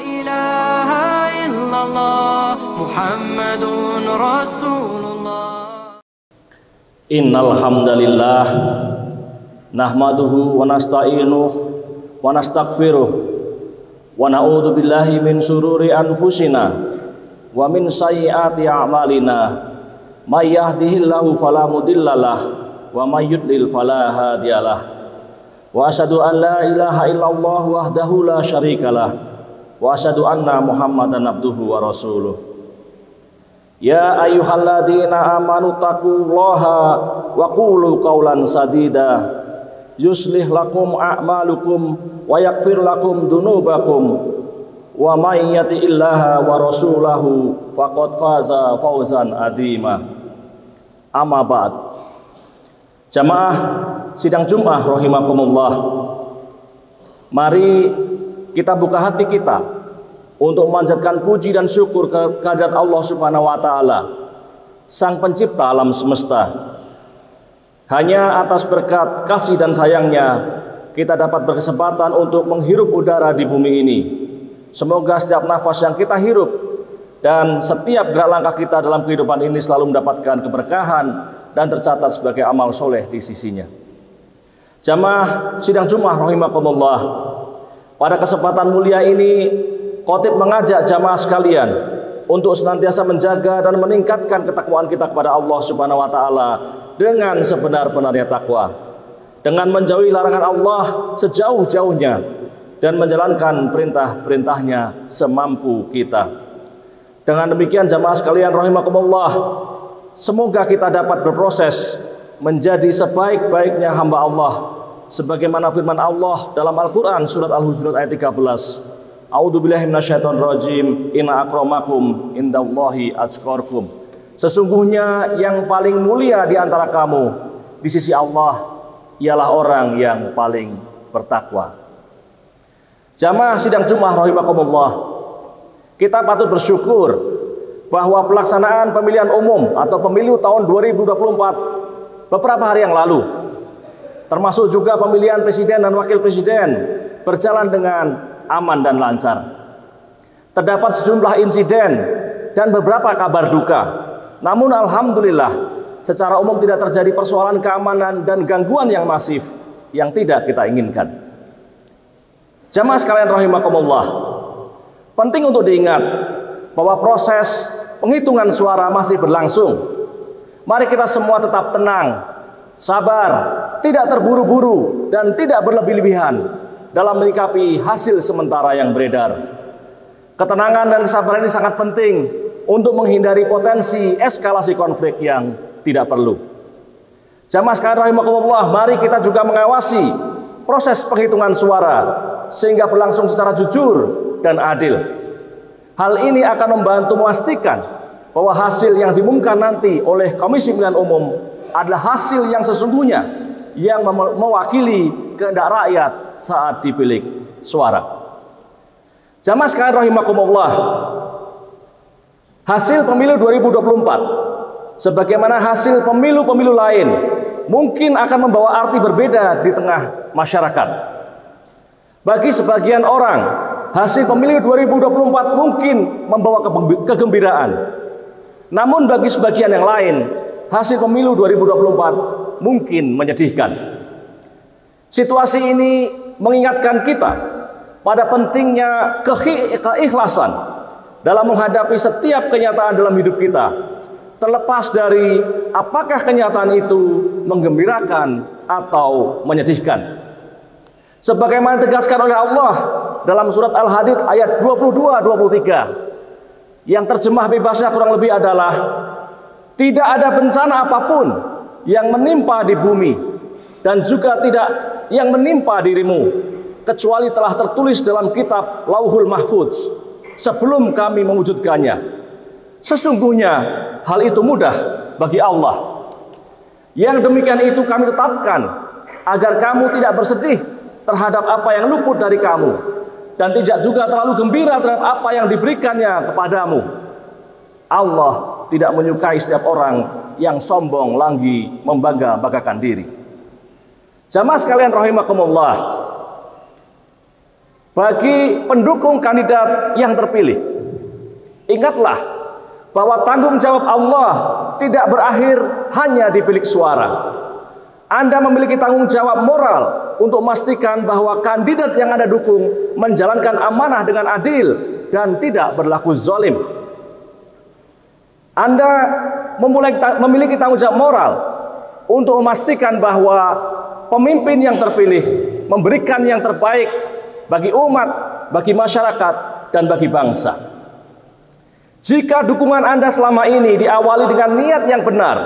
ilaha illallah Muhammadun Rasulullah. Innal hamdalillah nahmaduhu wa nasta'inuh wa nastaghfiruh wa na'udzu billahi min sururi anfusina wa min sayyiati a'malina. May yahdihillahu fala mudhillalah wa may yudlil fala hadiyalah. Wa asyhadu an la ilaha illallah wahdahu la syarikalah wa asyhadu anna Muhammadan abduhu wa rasuluh. Ya ayyuhalladzina amanu taqullaha wa qulu qawlan sadida yuslih lakum a'malukum wa yaghfir lakum dunubakum wa may yati'illaha wa rasulahu faqad faza fawzan adzima. Amma ba'd. Jamaah sidang Jumat rahimakumullah. Mari kita buka hati kita untuk memanjatkan puji dan syukur kehadirat Allah Subhanahu wa taala, Sang Pencipta alam semesta. Hanya atas berkat kasih dan sayangnya kita dapat berkesempatan untuk menghirup udara di bumi ini. Semoga setiap nafas yang kita hirup dan setiap gerak langkah kita dalam kehidupan ini selalu mendapatkan keberkahan dan tercatat sebagai amal soleh di sisinya. Jamaah sidang Jumat rahimakumullah. Pada kesempatan mulia ini, khotib mengajak jamaah sekalian untuk senantiasa menjaga dan meningkatkan ketakwaan kita kepada Allah Subhanahu wa taala dengan sebenar-benarnya takwa, dengan menjauhi larangan Allah sejauh-jauhnya dan menjalankan perintah-perintahnya semampu kita. Dengan demikian jamaah sekalian rahimakumullah, semoga kita dapat berproses menjadi sebaik-baiknya hamba Allah sebagaimana firman Allah dalam Al-Qur'an surat Al-Hujurat ayat 13. A'udzubillahi minasyaitonirrajim. Inna akramakum indallahi atqakum. Sesungguhnya yang paling mulia di antara kamu di sisi Allah ialah orang yang paling bertakwa. Jamaah sidang Jumat rahimakumullah, kita patut bersyukur bahwa pelaksanaan pemilihan umum atau pemilu tahun 2024 beberapa hari yang lalu, termasuk juga pemilihan presiden dan wakil presiden, berjalan dengan aman dan lancar. Terdapat sejumlah insiden dan beberapa kabar duka. Namun alhamdulillah secara umum tidak terjadi persoalan keamanan dan gangguan yang masif yang tidak kita inginkan. Jamaah sekalian rahimakumullah, penting untuk diingat bahwa proses penghitungan suara masih berlangsung. Mari kita semua tetap tenang, sabar, tidak terburu-buru dan tidak berlebih-lebihan dalam menyikapi hasil sementara yang beredar. Ketenangan dan kesabaran ini sangat penting untuk menghindari potensi eskalasi konflik yang tidak perlu. Jamaah sekalian rahimakumullah, mari kita juga mengawasi proses penghitungan suara sehingga berlangsung secara jujur dan adil. Hal ini akan membantu memastikan bahwa hasil yang diumumkan nanti oleh Komisi Pemilihan Umum adalah hasil yang sesungguhnya yang mewakili kehendak rakyat saat dipilik suara. Jamaah sekalian rahimakumullah, hasil pemilu 2024 sebagaimana hasil pemilu-pemilu lain mungkin akan membawa arti berbeda di tengah masyarakat. Bagi sebagian orang, hasil pemilu 2024 mungkin membawa kegembiraan. Namun bagi sebagian yang lain, hasil pemilu 2024 mungkin menyedihkan. Situasi ini mengingatkan kita pada pentingnya keikhlasan dalam menghadapi setiap kenyataan dalam hidup kita, terlepas dari apakah kenyataan itu menggembirakan atau menyedihkan. Sebagaimana ditegaskan oleh Allah dalam surat Al-Hadid ayat 22-23, yang terjemah bebasnya kurang lebih adalah, tidak ada bencana apapun yang menimpa di bumi dan juga tidak yang menimpa dirimu kecuali telah tertulis dalam kitab Lauhul Mahfudz sebelum kami mewujudkannya. Sesungguhnya hal itu mudah bagi Allah. Yang demikian itu kami tetapkan agar kamu tidak bersedih terhadap apa yang luput dari kamu dan tidak juga terlalu gembira terhadap apa yang diberikannya kepadamu. Allah tidak menyukai setiap orang yang sombong lagi membangga-banggakan diri. Jamaah sekalian rahimakumullah, bagi pendukung kandidat yang terpilih, ingatlah bahwa tanggung jawab Allah tidak berakhir hanya di bilik suara. Anda memiliki tanggung jawab moral untuk memastikan bahwa kandidat yang Anda dukung menjalankan amanah dengan adil dan tidak berlaku zalim. Anda memiliki tanggung jawab moral untuk memastikan bahwa pemimpin yang terpilih memberikan yang terbaik bagi umat, bagi masyarakat, dan bagi bangsa. Jika dukungan Anda selama ini diawali dengan niat yang benar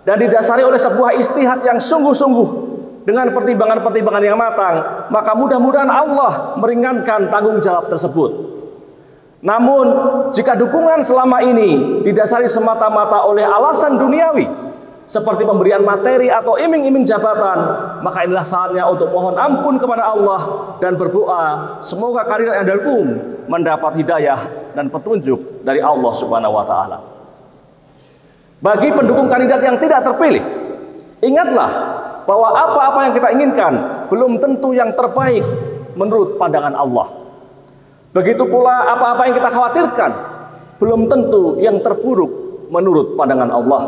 dan didasari oleh sebuah istihad yang sungguh-sungguh dengan pertimbangan-pertimbangan yang matang, maka mudah-mudahan Allah meringankan tanggung jawab tersebut. Namun, jika dukungan selama ini didasari semata-mata oleh alasan duniawi, seperti pemberian materi atau iming-iming jabatan, maka inilah saatnya untuk mohon ampun kepada Allah dan berdoa semoga kandidat yang Anda dukung mendapat hidayah dan petunjuk dari Allah Subhanahu wa taala. Bagi pendukung kandidat yang tidak terpilih, ingatlah bahwa apa-apa yang kita inginkan belum tentu yang terbaik menurut pandangan Allah. Begitu pula apa-apa yang kita khawatirkan belum tentu yang terburuk menurut pandangan Allah.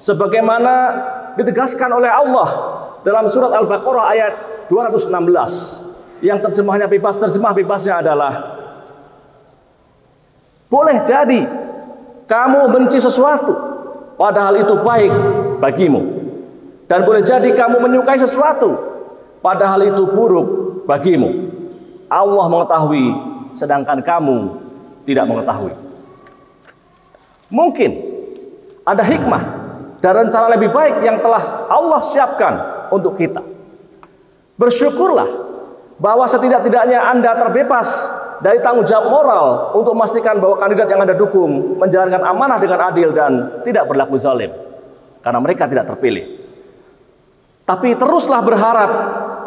Sebagaimana ditegaskan oleh Allah dalam surat Al-Baqarah ayat 216 yang terjemah bebasnya adalah, boleh jadi kamu benci sesuatu padahal itu baik bagimu, dan boleh jadi kamu menyukai sesuatu padahal itu buruk bagimu. Allah mengetahui sedangkan kamu tidak mengetahui. Mungkin ada hikmah dan rencana lebih baik yang telah Allah siapkan untuk kita. Bersyukurlah bahwa setidak-tidaknya Anda terbebas dari tanggung jawab moral untuk memastikan bahwa kandidat yang Anda dukung menjalankan amanah dengan adil dan tidak berlaku zalim, karena mereka tidak terpilih. Tapi teruslah berharap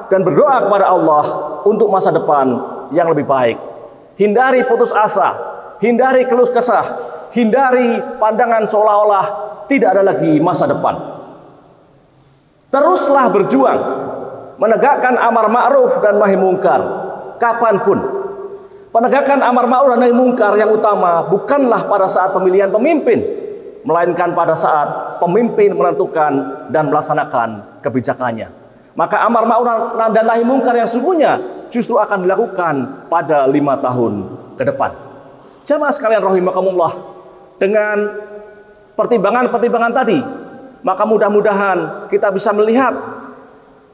dan berdoa kepada Allah untuk masa depan yang lebih baik. Hindari putus asa, hindari keluh kesah, hindari pandangan seolah-olah tidak ada lagi masa depan. Teruslah berjuang menegakkan amar ma'ruf dan nahi mungkar kapanpun. Penegakan amar ma'ruf dan nahi mungkar yang utama bukanlah pada saat pemilihan pemimpin, melainkan pada saat pemimpin menentukan dan melaksanakan kebijakannya. Maka amar ma'ruf dan nahi mungkar yang sungguhnya justru akan dilakukan pada 5 tahun ke depan. Jamaah sekalian rahimakumullah, dengan pertimbangan-pertimbangan tadi, maka mudah-mudahan kita bisa melihat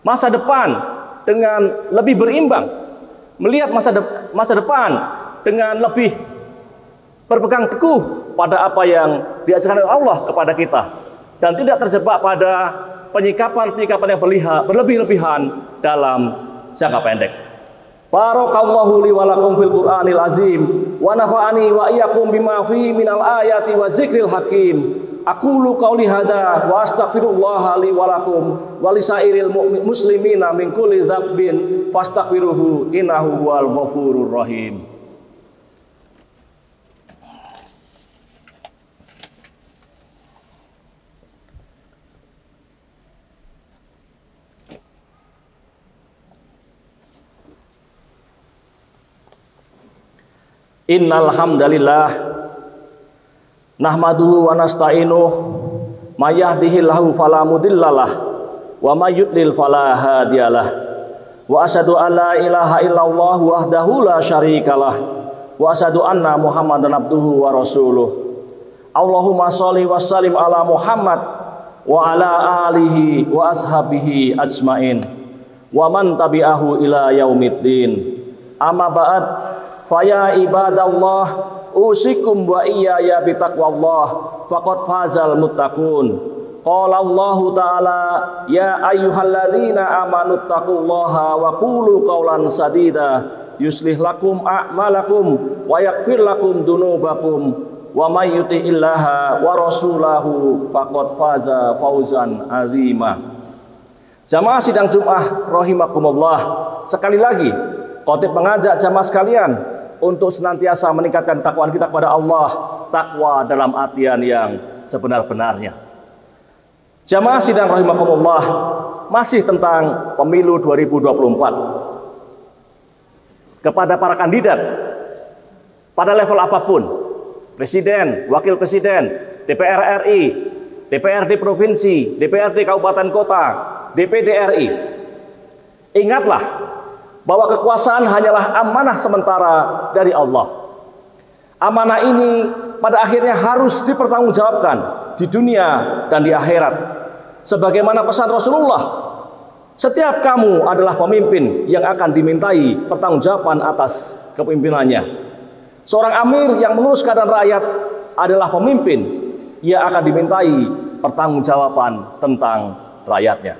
masa depan dengan lebih berimbang, melihat masa depan dengan lebih berpegang teguh pada apa yang diajarkan oleh Allah kepada kita, dan tidak terjebak pada penyikapan-penyikapan yang berlebih-lebihan dalam jangka pendek. Barakallahu li wa lakum fil Qur'anil azim wa nafa'ani wa iyyakum bima fihi minal ayati wa zikril hakim. Aqulu qauli hadza wa astaghfirullah li wa lakum wa lisairil muslimina min kulli dzambin fastaghfiruhu innahu huwal ghafurur rahim. Innal hamdalillah nahmaduhu wa nasta'inuh may yahdihillahu fala mudhillalah wa may yudlil fala hadiyalah wa asyhadu an la ilaha illallah wahdahu la syarikalah wa asyhadu anna Muhammadan abduhu wa rasuluh. Allahumma sholli wa sallim ala Muhammad wa ala alihi wa ashabihi ajmain wa man tabi'ahu ila yaumiddin. Amma ba'd, faya ibadallah usikum wa iyaya bitaqwallah faqad fazal muttaqun. Qala Allahu ta'ala ya ayyuhalladzina amanu taqullaha wa qulu qawlan sadida yuslih lakum a'malakum wa yaghfir lakum dunubakum wa may yuti'illaha wa rasulahu faqad faza fauzan azima. Jamaah sidang Jumat rahimakumullah, sekali lagi khatib mengajak jamaah sekalian untuk senantiasa meningkatkan takwaan kita kepada Allah, takwa dalam artian yang sebenar-benarnya. Jamaah sidang rahimakumullah, masih tentang pemilu 2024. kepada para kandidat pada level apapun, presiden, wakil presiden, DPR RI, DPRD provinsi, DPRD kabupaten kota, DPD RI. Ingatlah bahwa kekuasaan hanyalah amanah sementara dari Allah. Amanah ini pada akhirnya harus dipertanggungjawabkan di dunia dan di akhirat. Sebagaimana pesan Rasulullah, setiap kamu adalah pemimpin yang akan dimintai pertanggungjawaban atas kepemimpinannya. Seorang amir yang mengurus keadaan rakyat adalah pemimpin yang akan dimintai pertanggungjawaban tentang rakyatnya.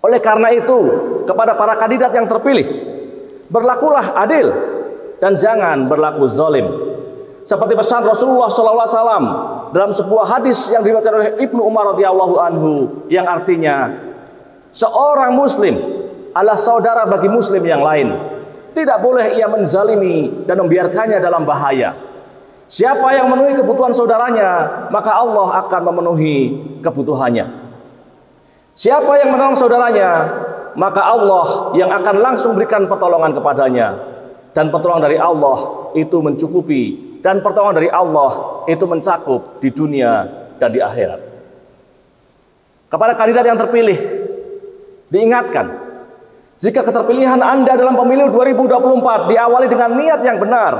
Oleh karena itu, kepada para kandidat yang terpilih, berlakulah adil dan jangan berlaku zalim. Seperti pesan Rasulullah SAW dalam sebuah hadis yang diriwayatkan oleh Ibnu Umar radhiyallahu anhu, yang artinya seorang muslim adalah saudara bagi muslim yang lain. Tidak boleh ia menzalimi dan membiarkannya dalam bahaya. Siapa yang memenuhi kebutuhan saudaranya, maka Allah akan memenuhi kebutuhannya. Siapa yang menolong saudaranya, maka Allah yang akan langsung berikan pertolongan kepadanya. Dan pertolongan dari Allah itu mencukupi, dan pertolongan dari Allah itu mencakup di dunia dan di akhirat. Kepada kandidat yang terpilih, diingatkan, jika keterpilihan Anda dalam pemilu 2024 diawali dengan niat yang benar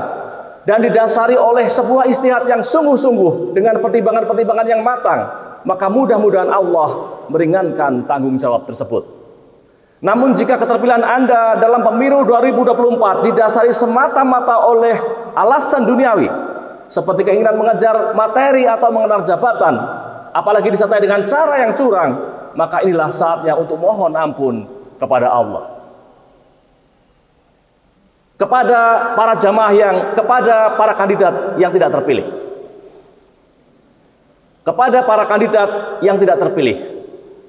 dan didasari oleh sebuah istihad yang sungguh-sungguh dengan pertimbangan-pertimbangan yang matang, maka mudah-mudahan Allah meringankan tanggung jawab tersebut. Namun jika keterpilihan Anda dalam pemilu 2024 didasari semata-mata oleh alasan duniawi, seperti keinginan mengejar materi atau mengejar jabatan, apalagi disertai dengan cara yang curang, maka inilah saatnya untuk mohon ampun kepada Allah. Kepada para jamaah kepada para kandidat yang tidak terpilih. Kepada para kandidat yang tidak terpilih,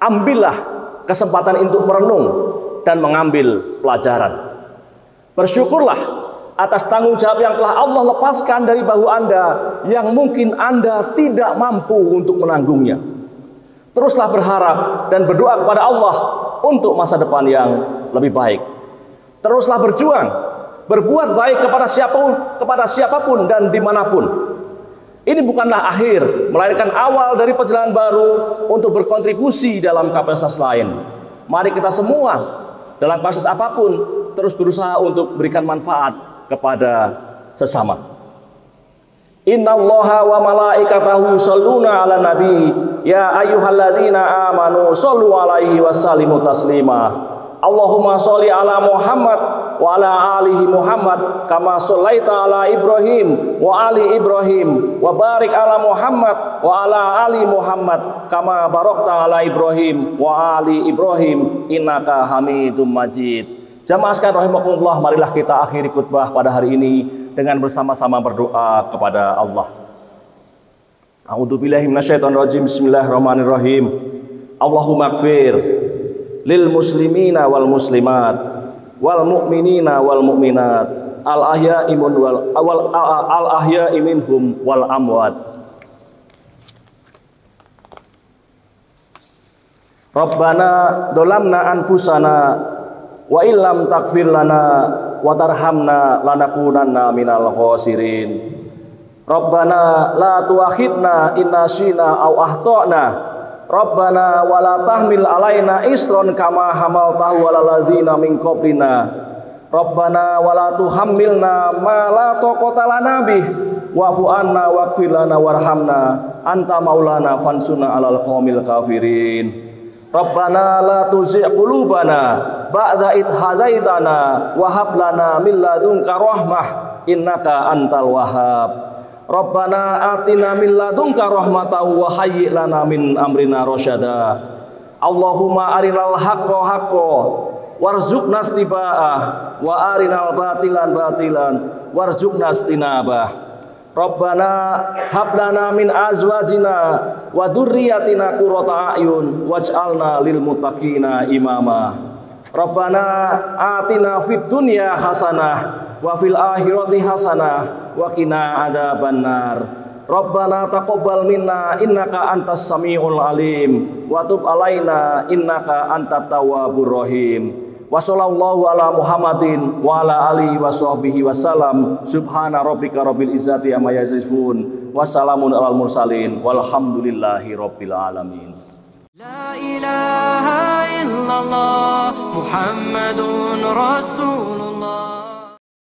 ambillah kesempatan untuk merenung dan mengambil pelajaran. Bersyukurlah atas tanggung jawab yang telah Allah lepaskan dari bahu Anda yang mungkin Anda tidak mampu untuk menanggungnya. Teruslah berharap dan berdoa kepada Allah untuk masa depan yang lebih baik. Teruslah berjuang, berbuat baik kepada siapapun dan dimanapun. Ini bukanlah akhir, melainkan awal dari perjalanan baru untuk berkontribusi dalam kapasitas lain. Mari kita semua dalam kapasitas apapun terus berusaha untuk berikan manfaat kepada sesama. Innallaha wa malaikatahu shalluna 'alan nabi ya ayyuhalladzina amanu shallu 'alaihi wasallimu taslima. Allahumma sholli ala Muhammad wa ala alihi Muhammad kama shallaita ala Ibrahim wa ali Ibrahim wa barik ala Muhammad wa ala ali Muhammad kama barakta ala Ibrahim wa ali Ibrahim innaka Hamidum Majid. Jamaah sekalian rahimakumullah, marilah kita akhiri khutbah pada hari ini dengan bersama-sama berdoa kepada Allah. A'udzubillahi minasyaitonir rajim. Bismillahirrahmanirrahim. Allahumma ighfir lil muslimina wal muslimat wal mu'minina wal mu'minat al ahya'i minhum wal amwat. Rabbana dolamna anfusana wa illam taghfir lana wa tarhamna lanakunanna minal khasirin. Rabbana la tuakhidna in nasina aw akhtana. Rabbana wa la tahmil alaina isran kama hamaltahu 'alal ladzina min qablina. Rabbana wa la tuhammilna ma la taqata lana bih wa'fu 'anna waghfir lana warhamna anta maulana fansurna 'alal qaumil kafirin. Rabbana la tuzigh qulubana ba'da id hadaitana wa hab lana min ladunka rahmah innaka antal wahhab. Rabbana atina min ladunka rahmatan wa hayyi lana min amrina rasyada. Allahumma arinal haqqo haqqo warzuqna istiba'ah wa arinal batilan batilan warzuqna istinabah. Rabbana hab lana min azwajina wa dzurriyyatina qurrata a'yun waj'alna lil muttaqina imama. Rabbana atina fid dunya hasanah wa fil akhirati hasanah wa qina adzabannar. Rabbana taqabbal minna innaka antas samiul alim wa tub alaina innaka antat tawwabur rahim. Wa sallallahu ala Muhammadin wa ala alihi wa sahbihi wasallam. Subhana rabbika rabbil izzati amma yasifun. Wassalamun alal mursalin. Walhamdulillahi rabbil alamin. La ilaha illallah Muhammadun Rasulullah.